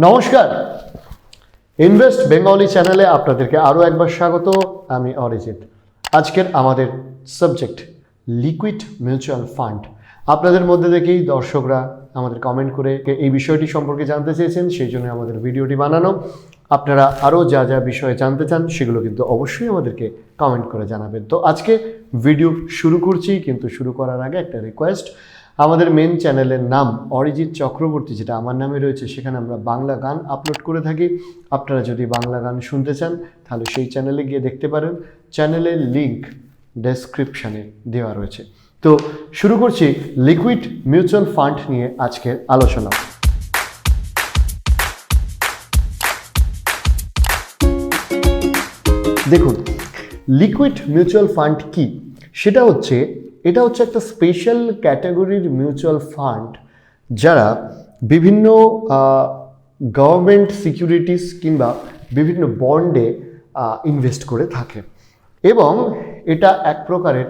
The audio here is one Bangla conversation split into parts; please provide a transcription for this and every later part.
নমস্কার, ইনভেস্ট বেঙ্গলি চ্যানেলে আপনাদেরকে আরও একবার স্বাগত। আমি অরিজিৎ। আজকের আমাদের সাবজেক্ট লিকুইড মিউচুয়াল ফান্ড। আপনাদের মধ্যে থেকেই দর্শকরা আমাদের কমেন্ট করে এই বিষয়টি সম্পর্কে জানতে চেয়েছেন, সেই জন্য আমাদের ভিডিওটি বানানো। আপনারা আরও যা যা বিষয়ে জানতে চান সেগুলো কিন্তু অবশ্যই আমাদেরকে কমেন্ট করে জানাবেন। তো আজকে ভিডিও শুরু করছি, কিন্তু শুরু করার আগে একটা রিকোয়েস্ট। আমাদের মেন চ্যানেলের নাম অরিজিৎ চক্রবর্তী, যেটা আমার নামে রয়েছে, সেখানে আমরা বাংলা গান আপলোড করে থাকি। আপনারা যদি বাংলা গান শুনতে চান তাহলে সেই চ্যানেলে গিয়ে দেখতে পারেন। চ্যানেলের লিঙ্ক ডেসক্রিপশানে দেওয়া রয়েছে। তো শুরু করছি লিকুইড মিউচুয়াল ফান্ড নিয়ে আজকের আলোচনা। দেখুন, লিকুইড মিউচুয়াল ফান্ড কি? এটা হচ্ছে একটা স্পেশাল ক্যাটাগরির মিউচুয়াল ফান্ড, যারা বিভিন্ন গভর্নমেন্ট সিকিউরিটিস কিংবা বিভিন্ন বন্ডে ইনভেস্ট করে থাকে, এবং এটা এক প্রকারের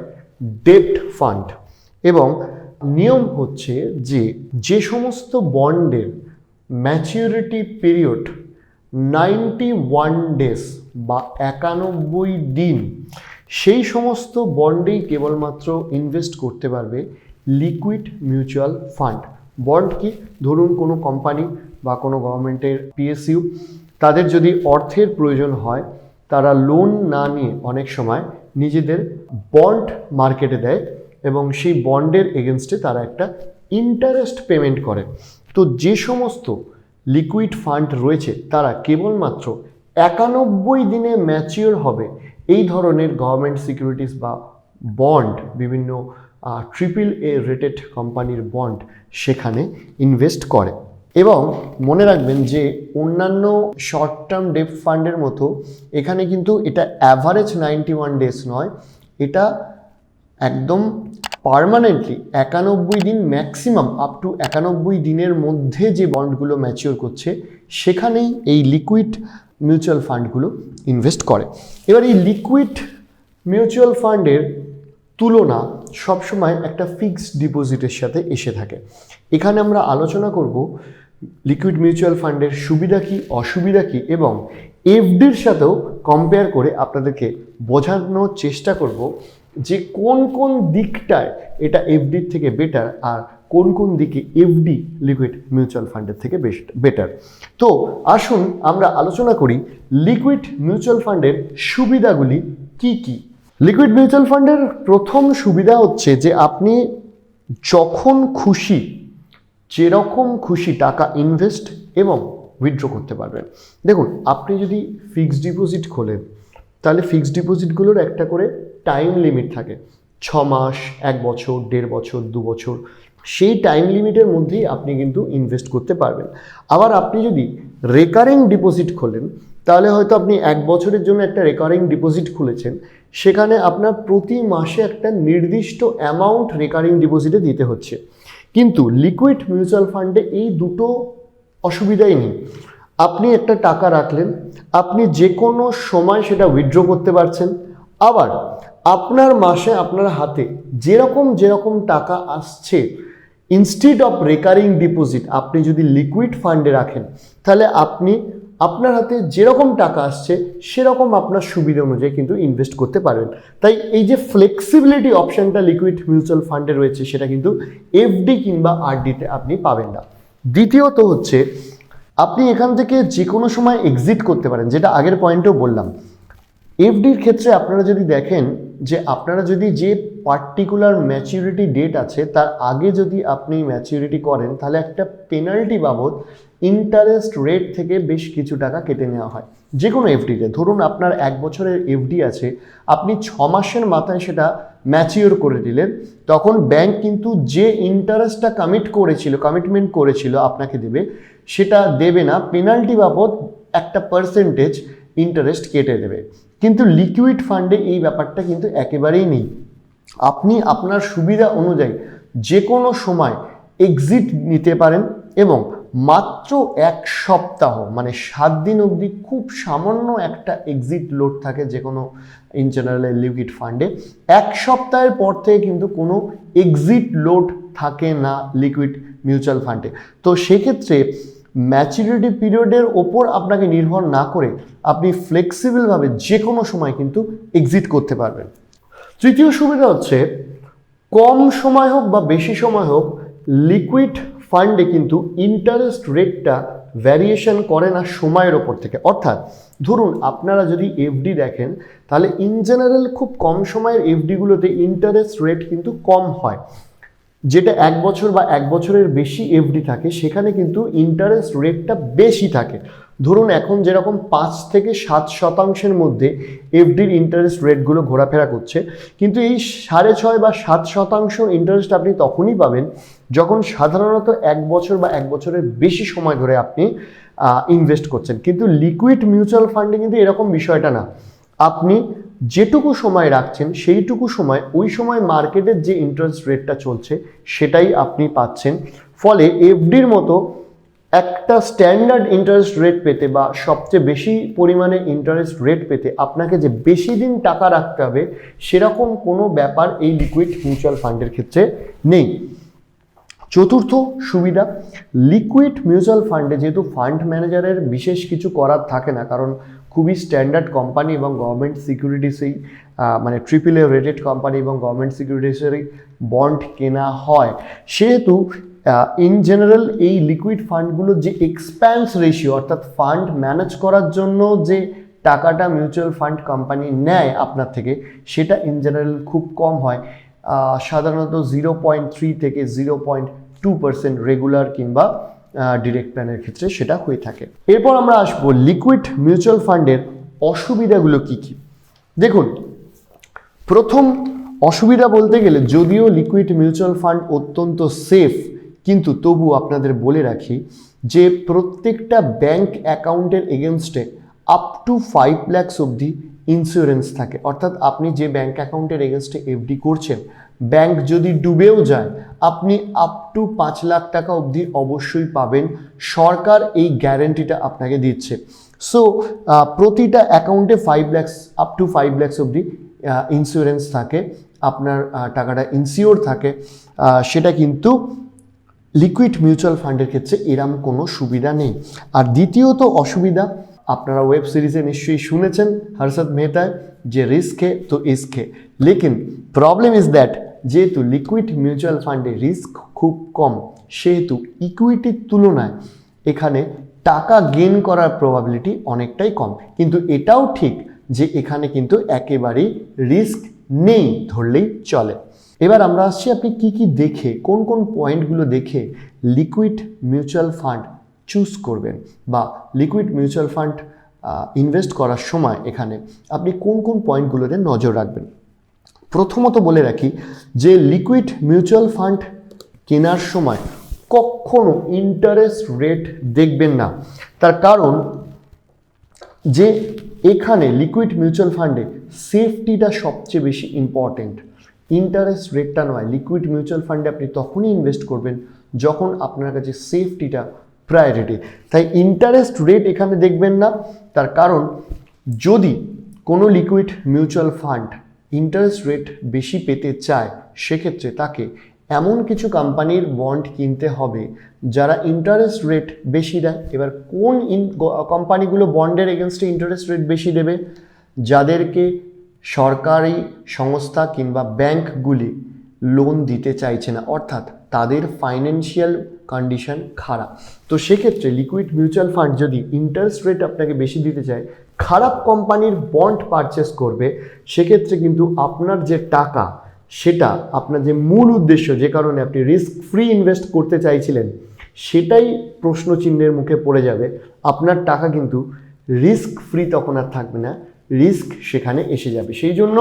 ডেট ফান্ড। এবং নিয়ম হচ্ছে যে সমস্ত বন্ডের ম্যাচিউরিটি পিরিয়ড 91 ডেজ বা 91 দিন, সেই সমস্ত বন্ডেই কেবলমাত্র ইনভেস্ট করতে পারবে লিকুইড মিউচুয়াল ফান্ড। বন্ড কি? ধরুন কোনো কোম্পানি বা কোনো গভর্নমেন্টের পিএসইউ, তাদের যদি অর্থের প্রয়োজন হয়, তারা লোন না নিয়ে অনেক সময় নিজেদের বন্ড মার্কেটে দেয়, এবং সেই বন্ডের এগেনস্টে তারা একটা ইন্টারেস্ট পেমেন্ট করে। তো যে সমস্ত লিকুইড ফান্ড রয়েছে তারা কেবলমাত্র 91 দিনে ম্যাচিওর হবে এই ধরনের গভর্নমেন্ট সিকিউরিটিস বা বন্ড, বিভিন্ন AAA রেটেড কোম্পানির বন্ড সেখানে ইনভেস্ট করে। এবং মনে রাখবেন যে অন্যান্য শর্ট টার্ম ডেট ফান্ডের মতো এখানে কিন্তু এটা অ্যাভারেজ 91 ডেজ নয়, এটা একদম পার্মানেন্টলি 91 দিন, ম্যাক্সিমাম আপ টু 91 দিনের মধ্যে যে বন্ডগুলো ম্যাচিওর করছে সেখানেই এই লিকুইড মিউচুয়াল ফান্ডগুলো ইনভেস্ট করে। এবার এই লিকুইড মিউচুয়াল ফান্ডের তুলনা সবসময় একটা ফিক্সড ডিপোজিটের সাথে এসে থাকে। এখানে আমরা আলোচনা করব লিকুইড মিউচুয়াল ফান্ডের সুবিধা কি, অসুবিধা কি, এবং এফডির সাথেও কম্পেয়ার করে আপনাদেরকে বোঝানোর চেষ্টা করব যে কোন কোন দিকটায় এটা এফডির থেকে বেটার আর কোন কোন দিকে এফডি লিকুইড মিউচুয়াল ফান্ডের থেকে বেটার। তো আসুন আমরা আলোচনা করি লিকুইড মিউচুয়াল ফান্ডের সুবিধাগুলি কি কি। লিকুইড মিউচুয়াল ফান্ডের প্রথম সুবিধা হচ্ছে যে আপনি যখন খুশি, যেরকম খুশি টাকা ইনভেস্ট এবং উইথড্র করতে পারবেন। দেখুন, আপনি যদি ফিক্সড ডিপোজিট খোলেন তাহলে ফিক্সড ডিপোজিটগুলোর একটা করে টাইম লিমিট থাকে, 6 মাস, 1 বছর, 1.5 বছর, 2 বছর। সেই টাইম লিমিটের মধ্যেই আপনি কিন্তু ইনভেস্ট করতে পারবেন। আবার আপনি যদি রেকারিং ডিপোজিট খোলেন তাহলে হয়তো আপনি 1 বছরের জন্য একটা রেকারিং ডিপোজিট খুলেছেন, সেখানে আপনার প্রতি মাসে একটা নির্দিষ্ট অ্যামাউন্ট রেকারিং ডিপোজিটে দিতে হচ্ছে। কিন্তু লিকুইড মিউচুয়াল ফান্ডে এই দুটো অসুবিধাই নেই। আপনি একটা টাকা রাখলেন, আপনি যে কোনো সময় সেটা উইথড্র করতে পারছেন। আবার আপনার মাসে আপনার হাতে যেরকম টাকা আসছে, ইনস্টিড অফ রেকারিং ডিপোজিট আপনি যদি লিকুইড ফান্ডে রাখেন তাহলে আপনি আপনার হাতে যেরকম টাকা আসছে সেরকম আপনার সুবিধা অনুযায়ী কিন্তু ইনভেস্ট করতে পারবেন। তাই এই যে ফ্লেক্সিবিলিটি অপশানটা লিকুইড মিউচুয়াল ফান্ডে রয়েছে, সেটা কিন্তু এফডি কিংবা আরডিতে আপনি পাবেন না। দ্বিতীয়ত হচ্ছে আপনি এখান থেকে যে কোনো সময় এক্সিট করতে পারেন, যেটা আগের পয়েন্টেও বললাম। এফডির ক্ষেত্রে আপনারা যদি দেখেন যে আপনারা যদি যে পার্টিকুলার ম্যাচিউরিটি ডেট আছে তার আগে যদি আপনি ম্যাচিউরিটি করেন তাহলে একটা পেনাল্টি বাবদ ইন্টারেস্ট রেট থেকে বেশ কিছু টাকা কেটে নেওয়া হয় যে কোনো এফডিতে। ধরুন আপনার 1 বছরের এফডি আছে, আপনি 6 মাসের মাথায় সেটা ম্যাচিওর করে দিলেন, তখন ব্যাংক কিন্তু যে ইন্টারেস্টটা কমিটমেন্ট করেছিল আপনাকে দেবে, সেটা দেবে না, পেনাল্টি বাবদ একটা পার্সেন্টেজ ইন্টারেস্ট কেটে দেবে। কিন্তু লিকুইড ফান্ডে এই ব্যাপারটা কিন্তু একেবারেই নেই। আপনি আপনার সুবিধা অনুযায়ী যে কোনো সময় এক্সিট নিতে পারেন, এবং মাত্র 1 সপ্তাহ মানে 7 দিন অবধি খুব সামান্য একটা এক্সিট লোড থাকে যে কোনো ইন জেনারেল লিকুইড ফান্ডে। 1 সপ্তাহের পর থেকে কিন্তু কোনো এক্সিট লোড থাকে না লিকুইড মিউচুয়াল ফান্ডে। তো সেক্ষেত্রে ম্যাচুরিটি পিরিয়ডের ওপর আপনাকে নির্ভর না করে আপনি ফ্লেক্সিবলভাবে যে কোনো সময় কিন্তু এক্সিট করতে পারবেন। তৃতীয় সুবিধা হচ্ছে কম সময় হোক বা বেশি সময় হোক লিকুইড ফান্ডে কিন্তু ইন্টারেস্ট রেটটা ভ্যারিয়েশন করে না সময়ের ওপর থেকে। অর্থাৎ ধরুন আপনারা যদি এফডি দেখেন তাহলে ইন জেনারেল খুব কম সময়ের এফডিগুলোতে ইন্টারেস্ট রেট কিন্তু কম হয়, যেটা 1 বছর বা 1 বছরের বেশি এফডি থাকে সেখানে কিন্তু ইন্টারেস্ট রেটটা বেশি থাকে। ধরুন এখন যেরকম 5 থেকে 7% মধ্যে এফডির ইন্টারেস্ট রেটগুলো ঘোরাফেরা করছে, কিন্তু এই 6.5 বা 7% ইন্টারেস্ট আপনি তখনই পাবেন যখন সাধারণত 1 বছর বা 1 বছরের বেশি সময় ধরে আপনি ইনভেস্ট করছেন। কিন্তু লিকুইড মিউচুয়াল ফান্ডে কিন্তু এরকম বিষয়টা না, আপনি যেটুকু সময় রাখছেন সেইটুকু সময় ওই সময় মার্কেটের যে ইন্টারেস্ট রেটটা চলছে সেটাই আপনি পাচ্ছেন। ফলে এফডির মতো একটা স্ট্যান্ডার্ড ইন্টারেস্ট রেট পেতে বা সবচেয়ে বেশি পরিমাণে ইন্টারেস্ট রেট পেতে আপনাকে যে বেশি দিন টাকা রাখতে হবে সেরকম কোনো ব্যাপার এই লিকুইড মিউচুয়াল ফান্ডের ক্ষেত্রে নেই। চতুর্থ সুবিধা, লিকুইড মিউচুয়াল ফান্ডে যেহেতু ফান্ড ম্যানেজারের বিশেষ কিছু করার থাকে না, কারণ খুবই স্ট্যান্ডার্ড কোম্পানি এবং গভর্নমেন্ট সিকিউরিটিসেই মানে AAA রেটেড কোম্পানি এবং গভর্নমেন্ট সিকিউরিটিসেরই বন্ড কেনা হয়, সেহেতু ইন জেনারেল এই লিকুইড ফান্ডগুলোর যে এক্সপেন্স রেশিও অর্থাৎ ফান্ড ম্যানেজ করার জন্য যে টাকাটা মিউচুয়াল ফান্ড কোম্পানি নেয় আপনার থেকে সেটা ইন জেনারেল খুব কম হয়, সাধারণত 0.3 থেকে 0.2% রেগুলার কিংবা ডিরেক্ট প্ল্যানের ক্ষেত্রে সেটা হয়ে থাকে। এরপর আমরা আসবো লিকুইড মিউচুয়াল ফান্ডের অসুবিধাগুলো কি কি। দেখুন, প্রথম অসুবিধা বলতে গেলে যদিও লিকুইড মিউচুয়াল ফান্ড অত্যন্ত সেফ, কিন্তু তবু আপনাদের বলে রাখি যে প্রত্যেকটা ব্যাংক অ্যাকাউন্টের এগেনস্টে আপ টু 5 লাখ অবধি ইন্স্যুরেন্স থাকে। অর্থাৎ আপনি যে ব্যাংক অ্যাকাউন্টের এগেনস্টে এফডি করছেন, ব্যাংক যদি ডুবেও যায় আপনি আপ টু 5 লাখ টাকা অবধি অবশ্যই পাবেন, সরকার এই গ্যারেন্টিটা আপনাকে দিচ্ছে। সো প্রতিটা অ্যাকাউন্টে 5 লাখ আপ টু 5 লাখ অবধি ইন্স্যুরেন্স থাকে, আপনার টাকাটা ইনসিওর থাকে, সেটা কিন্তু লিকুইড মিউচুয়াল ফান্ডের ক্ষেত্রে এরম কোনো সুবিধা নেই। আর দ্বিতীয়ত অসুবিধা, আপনারা ওয়েব সিরিজে নিশ্চয়ই শুনেছেন হর্ষদ মেহতায় যে রিস্ক है तो इश्क है, लेकिन प्रॉब्लम इज दैट যেহেতু লিকুইড মিউচুয়াল ফান্ডে রিস্ক খুব কম সেহেতু ইকুইটির তুলনায় এখানে টাকা গেইন করার প্রবাবিলিটি অনেকটাই কম। কিন্তু এটাও ঠিক যে এখানে কিন্তু একেবারেই রিস্ক নেই ধরলেই চলে। এবার আমরা আসছি আপনি কি কি দেখে, কোন কোন পয়েন্টগুলো দেখে লিকুইড মিউচুয়াল ফান্ড চুজ করবেন বা লিকুইড মিউচুয়াল ফান্ড ইনভেস্ট করার সময় এখানে আপনি কোন কোন পয়েন্টগুলোতে নজর রাখবেন। প্রথমত বলে রাখি যে লিকুইড মিউচুয়াল ফান্ড কেনার সময় কখনো ইন্টারেস্ট রেট দেখবেন না, তার কারণ যে এখানে লিকুইড মিউচুয়াল ফান্ডে সেফটিটা সবচেয়ে বেশি ইম্পর্টেন্ট, ইন্টারেস্ট রেটটা নয়। লিকুইড মিউচুয়াল ফান্ডে আপনি তখনই ইনভেস্ট করবেন যখন আপনার কাছে সেফটিটা প্রায়োরিটি। তাই ইন্টারেস্ট রেট এখানে দেখবেন না, তার কারণ যদি কোনো liquid mutual fund interest rate বেশি পেতে চায় সেক্ষেত্রে তাকে এমন কিছু কোম্পানির বন্ড কিনতে হবে যারা ইন্টারেস্ট রেট বেশি দেয়। এবার কোন কোম্পানিগুলো বন্ডের এগেনস্টে ইন্টারেস্ট রেট বেশি দেবে? যাদেরকে সরকারি সংস্থা কিংবা ব্যাংকগুলি লোন দিতে চাইছে না, অর্থাৎ তাদের ফাইন্যান্সিয়াল কন্ডিশন খারাপ। তো সেক্ষেত্রে লিকুইড মিউচুয়াল ফান্ড যদি ইন্টারেস্ট রেট আপনাকে বেশি দিতে চায়, খারাপ কোম্পানির বন্ড পারচেস করবে, সেক্ষেত্রে কিন্তু আপনার যে টাকা, সেটা আপনার যে মূল উদ্দেশ্য যে কারণে আপনি রিস্ক ফ্রি ইনভেস্ট করতে চাইছিলেন সেটাই প্রশ্নচিহ্নের মুখে পড়ে যাবে। আপনার টাকা কিন্তু রিস্ক ফ্রি তখন আর থাকবে না, রিস্ক সেখানে এসে যাবে। সেই জন্য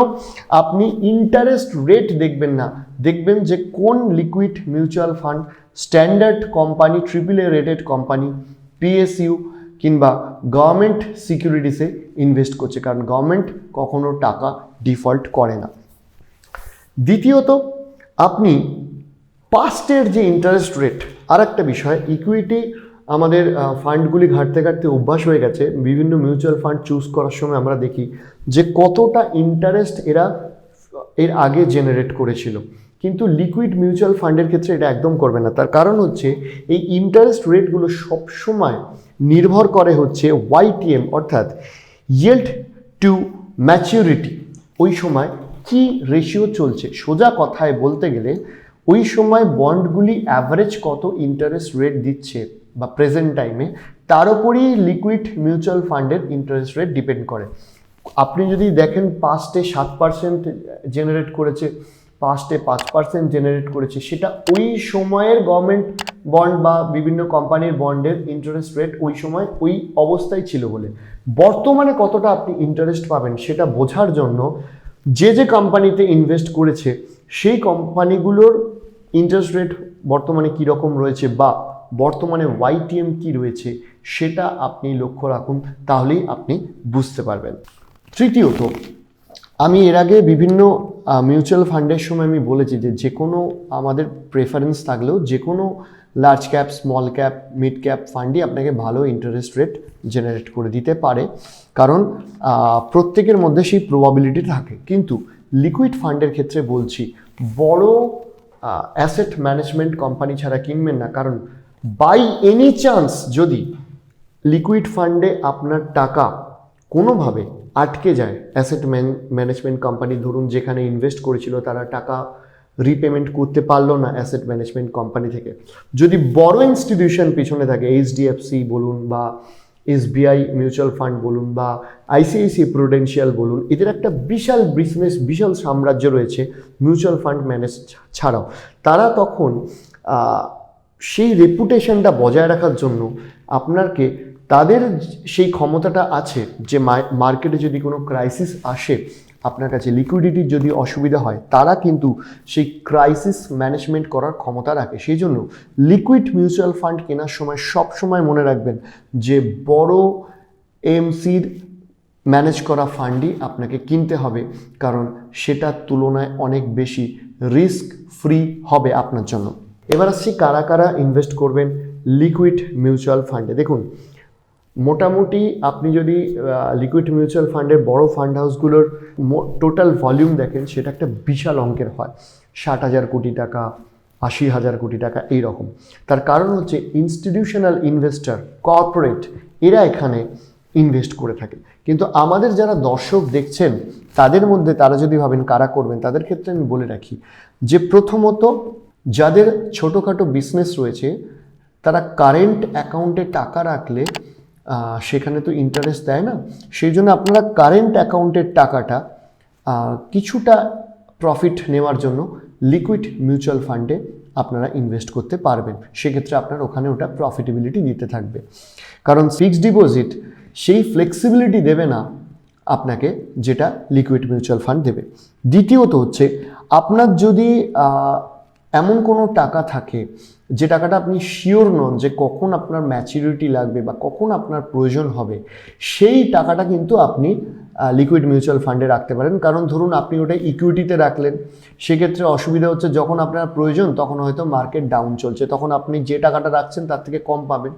আপনি ইন্টারেস্ট রেট দেখবেন না, দেখবেন যে কোন liquid mutual fund standard company, AAA rated company, PSU কিংবা গভর্নমেন্ট সিকিউরিটিসে ইনভেস্ট করছে, কারণ গভর্নমেন্ট কখনো টাকা ডিফল্ট করে না। দ্বিতীয়ত আপনি পাস্টের যে ইন্টারেস্ট রেট, আর একটা বিষয়, ইকুইটি আমাদের ফান্ডগুলি ঘাটতে ঘাটতে অভ্যাস হয়ে গেছে। বিভিন্ন মিউচুয়াল ফান্ড চুজ করার সময় আমরা দেখি যে কতটা ইন্টারেস্ট এরা এর আগে জেনারেট করেছিল, কিন্তু লিকুইড মিউচুয়াল ফান্ডের ক্ষেত্রে এটা একদম করবে না। তার কারণ হচ্ছে এই ইন্টারেস্ট রেটগুলো সবসময় নির্ভর করে হচ্ছে ওয়াইটিএম অর্থাৎ ইয়েল্ড টু ম্যাচিউরিটি। ওই সময় কি রেশিও চলছে, সোজা কথায় বলতে গেলে ওই সময় বন্ডগুলি অ্যাভারেজ কত ইন্টারেস্ট রেট দিচ্ছে বা প্রেজেন্ট টাইমে, তার উপরই লিকুইড মিউচুয়াল ফান্ডের ইন্টারেস্ট রেট ডিপেন্ড করে। আপনি যদি দেখেন পাস্টে 7% জেনারেট করেছে, পাস্টে 5% জেনারেট করেছে, সেটা ওই সময়ের গভর্নমেন্ট বন্ড বা বিভিন্ন কোম্পানির বন্ডের ইন্টারেস্ট রেট ওই সময় ওই অবস্থায় ছিল বলে। বর্তমানে কতটা আপনি ইন্টারেস্ট পাবেন সেটা বোঝার জন্য যে যে কোম্পানিতে ইনভেস্ট করেছে সেই কোম্পানিগুলোর ইন্টারেস্ট রেট বর্তমানে কীরকম রয়েছে বা বর্তমানে ওয়াইটিএম কি রয়েছে সেটা আপনি লক্ষ্য রাখুন, তাহলেই আপনি বুঝতে পারবেন। তৃতীয়ত, আমি এর আগে বিভিন্ন মিউচুয়াল ফান্ডের সময় আমি বলেছি যে কোনো আমাদের প্রেফারেন্স থাকলেও যে কোনো large cap, small cap, mid cap ফান্ডই আপনাকে ভালো ইন্টারেস্ট রেট জেনারেট করে দিতে পারে, কারণ প্রত্যেকের মধ্যে সেই প্রবাবিলিটি থাকে। কিন্তু লিকুইড ফান্ডের ক্ষেত্রে বলছি বড় অ্যাসেট ম্যানেজমেন্ট কোম্পানি ছাড়া কিনবেন না, কারণ বাই এনি চান্স যদি লিকুইড ফান্ডে আপনার টাকা কোনোভাবে আটকে যায়, অ্যাসেট ম্যানেজমেন্ট কোম্পানি ধরুন যেখানে ইনভেস্ট করেছিল তারা টাকা রিপেমেন্ট করতে পারলো না অ্যাসেট ম্যানেজমেন্ট কোম্পানি থেকে, যদি বড় ইনস্টিটিউশন পিছনে থাকে, এইচডিএফসি বলুন বা এসবিআই মিউচুয়াল ফান্ড বলুন বা আইসিআইসি প্রুডেন্সিয়াল বলুন, এদের একটা বিশাল বিজনেস, বিশাল সাম্রাজ্য রয়েছে মিউচুয়াল ফান্ড ম্যানেজ ছাড়াও, তারা তখন সেই রেপুটেশনটা বজায় রাখার জন্য আপনাকে, তাদের সেই ক্ষমতাটা আছে যে মার্কেটে যদি কোনো ক্রাইসিস আসে, আপনার কাছে লিকুইডিটির যদি অসুবিধা হয়, তারা কিন্তু সেই ক্রাইসিস ম্যানেজমেন্ট করার ক্ষমতা রাখে। সেই জন্য লিকুইড মিউচুয়াল ফান্ড কেনার সময় সব সময় মনে রাখবেন যে বড় এমসির ম্যানেজ করা ফান্ডই আপনাকে কিনতে হবে, কারণ সেটার তুলনায় অনেক বেশি রিস্ক ফ্রি হবে আপনার জন্য। এবার আসছি কারা কারা ইনভেস্ট করবেন লিকুইড মিউচুয়াল ফান্ডে। দেখুন, মোটামুটি আপনি যদি লিকুইড মিউচুয়াল ফান্ডের বড় ফান্ড হাউসগুলোর টোটাল ভলিউম দেখেন, সেটা একটা বিশাল অঙ্কের হয়, 60,000 কোটি টাকা, 80,000 কোটি টাকা এইরকম। তার কারণ হচ্ছে ইনস্টিটিউশনাল ইনভেস্টর, কর্পোরেট, এরা এখানে ইনভেস্ট করে থাকে। কিন্তু আমাদের যারা দর্শক দেখছেন তাদের মধ্যে তারা যদি ভাবেন কারা করবেন, তাদের ক্ষেত্রে আমি বলে রাখি যে প্রথমত যাদের ছোটোখাটো বিজনেস রয়েছে তারা কারেন্ট অ্যাকাউন্টে টাকা রাখলে সেখানে তো ইন্টারেস্ট দেয় না, সেই জন্য আপনারা কারেন্ট অ্যাকাউন্টের টাকাটা কিছুটা প্রফিট নেওয়ার জন্য লিকুইড মিউচুয়াল ফান্ডে আপনারা ইনভেস্ট করতে পারবেন। সেক্ষেত্রে আপনার ওখানে ওটা প্রফিটেবিলিটি দিতে থাকবে, কারণ ফিক্সড ডিপোজিট সেই ফ্লেক্সিবিলিটি দেবে না আপনাকে যেটা লিকুইড মিউচুয়াল ফান্ড দেবে। দ্বিতীয়ত হচ্ছে আপনার যদি এমন কোনো টাকা থাকে যে টাকাটা আপনি শিওর নন যে কখন আপনার ম্যাচুরিটি লাগবে বা কখন আপনার প্রয়োজন হবে, সেই টাকাটা কিন্তু আপনি লিকুইড মিউচুয়াল ফান্ডে রাখতে পারেন। কারণ ধরুন আপনি ওটা ইকুইটিতে রাখলেন, সেক্ষেত্রে অসুবিধা হচ্ছে যখন আপনার প্রয়োজন তখন হয়তো মার্কেট ডাউন চলছে, তখন আপনি যে টাকাটা রাখছেন তার থেকে কম পাবেন।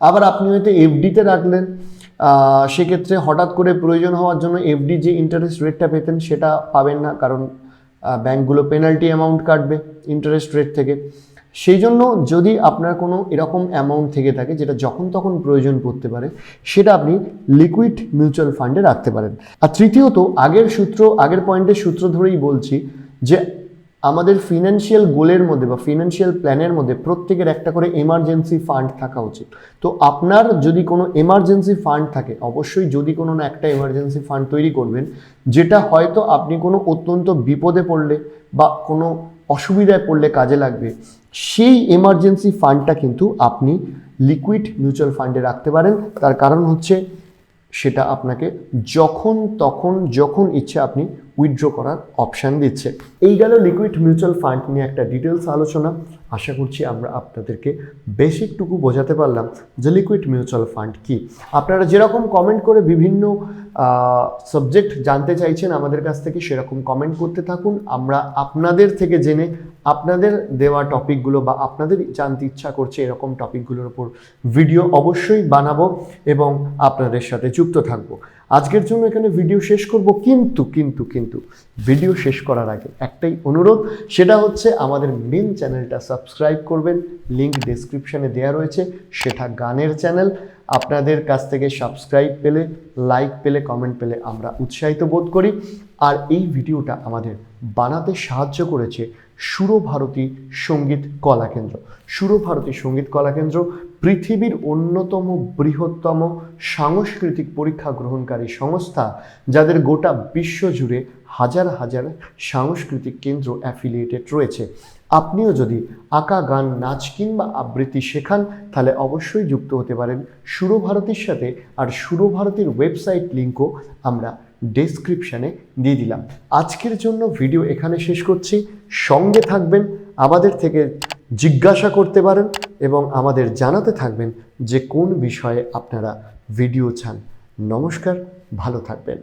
আবার আপনি হয়তো এফডিতে রাখলেন, সেক্ষেত্রে হঠাৎ করে প্রয়োজন হওয়ার জন্য এফডি যে ইন্টারেস্ট রেটটা পেতেন সেটা পাবেন না, কারণ ব্যাঙ্কগুলো পেনাল্টি অ্যামাউন্ট কাটবে ইন্টারেস্ট রেট থেকে। সেই জন্য যদি আপনার কোনো এরকম অ্যামাউন্ট থেকে থাকে যেটা যখন তখন প্রয়োজন পড়তে পারে, সেটা আপনি লিকুইড মিউচুয়াল ফান্ডে রাখতে পারেন। আর তৃতীয়ত, আগের পয়েন্টের সূত্র ধরেই বলছি যে আমাদের ফিনান্সিয়াল গোলের মধ্যে বা ফিনান্সিয়াল প্ল্যানের মধ্যে প্রত্যেকের একটা করে এমার্জেন্সি ফান্ড থাকা উচিত। তো আপনার যদি কোনো এমার্জেন্সি ফান্ড থাকে, অবশ্যই যদি কোনো না একটা এমার্জেন্সি ফান্ড তৈরি করবেন, যেটা হয়তো আপনি কোনো অত্যন্ত বিপদে পড়লে বা কোনো অসুবিধায় পড়লে কাজে লাগবে। সেই এমার্জেন্সি ফান্ডটা কিন্তু আপনি লিকুইড মিউচুয়াল ফান্ডে রাখতে পারেন। তার কারণ হচ্ছে সেটা আপনাকে যখন ইচ্ছে আপনি উইথড্র করার অপশান দিচ্ছে। এই গেল লিকুইড মিউচুয়াল ফান্ড নিয়ে একটা ডিটেলস আলোচনা। আশা করছি আমরা আপনাদেরকে বেসিকটুকু বোঝাতে পারলাম যে লিকুইড মিউচুয়াল ফান্ড কি। আপনারা যেরকম কমেন্ট করে বিভিন্ন সাবজেক্ট জানতে চাইছেন আমাদের কাছ থেকে, সেরকম কমেন্ট করতে থাকুন। আমরা আপনাদের থেকে জেনে আপনাদের দেওয়া টপিকগুলো বা আপনাদের জানতে ইচ্ছা করছে এরকম টপিকগুলোর উপর ভিডিও অবশ্যই বানাবো এবং আপনাদের সাথে যুক্ত থাকবো। আজকের জন্য এখানে ভিডিও শেষ করব, কিন্তু কিন্তু কিন্তু ভিডিও শেষ করার আগে একটাই অনুরোধ, সেটা হচ্ছে আমাদের মেন চ্যানেলটা সাবস্ক্রাইব করবেন, লিংক ডেসক্রিপশনে দেওয়া রয়েছে, সেটা গানের চ্যানেল। আপনাদের কাছ থেকে সাবস্ক্রাইব পেলে, লাইক পেলে, কমেন্ট পেলে আমরা উৎসাহিত বোধ করি। আর এই ভিডিওটা আমাদের বানাতে সাহায্য করেছে সুরভারতী সঙ্গীত কলাকেন্দ্র। সুরভারতী সঙ্গীত কলাকেন্দ্র পৃথিবীর অন্যতম বৃহত্তম সাংস্কৃতিক পরীক্ষা গ্রহণকারী সংস্থা, যাদের গোটা বিশ্ব জুড়ে হাজার হাজার সাংস্কৃতিক কেন্দ্র অ্যাফিলিয়েটেড রয়েছে। আপনিও যদি আঁকা, গান, নাচ কিংবা আবৃত্তি শেখান, তাহলে অবশ্যই যুক্ত হতে পারেন সুরভারতীর সাথে। আর সুরভারতীর ওয়েবসাইট লিঙ্কও আমরা ডেসক্রিপশানে দিয়ে দিলাম। আজকের জন্য ভিডিও এখানে শেষ করছি। সঙ্গে থাকবেন, আমাদের থেকে জিজ্ঞাসা করতে পারেন এবং আমাদের জানাতে থাকবেন যে কোন বিষয়ে আপনারা ভিডিও চান। নমস্কার, ভালো থাকবেন।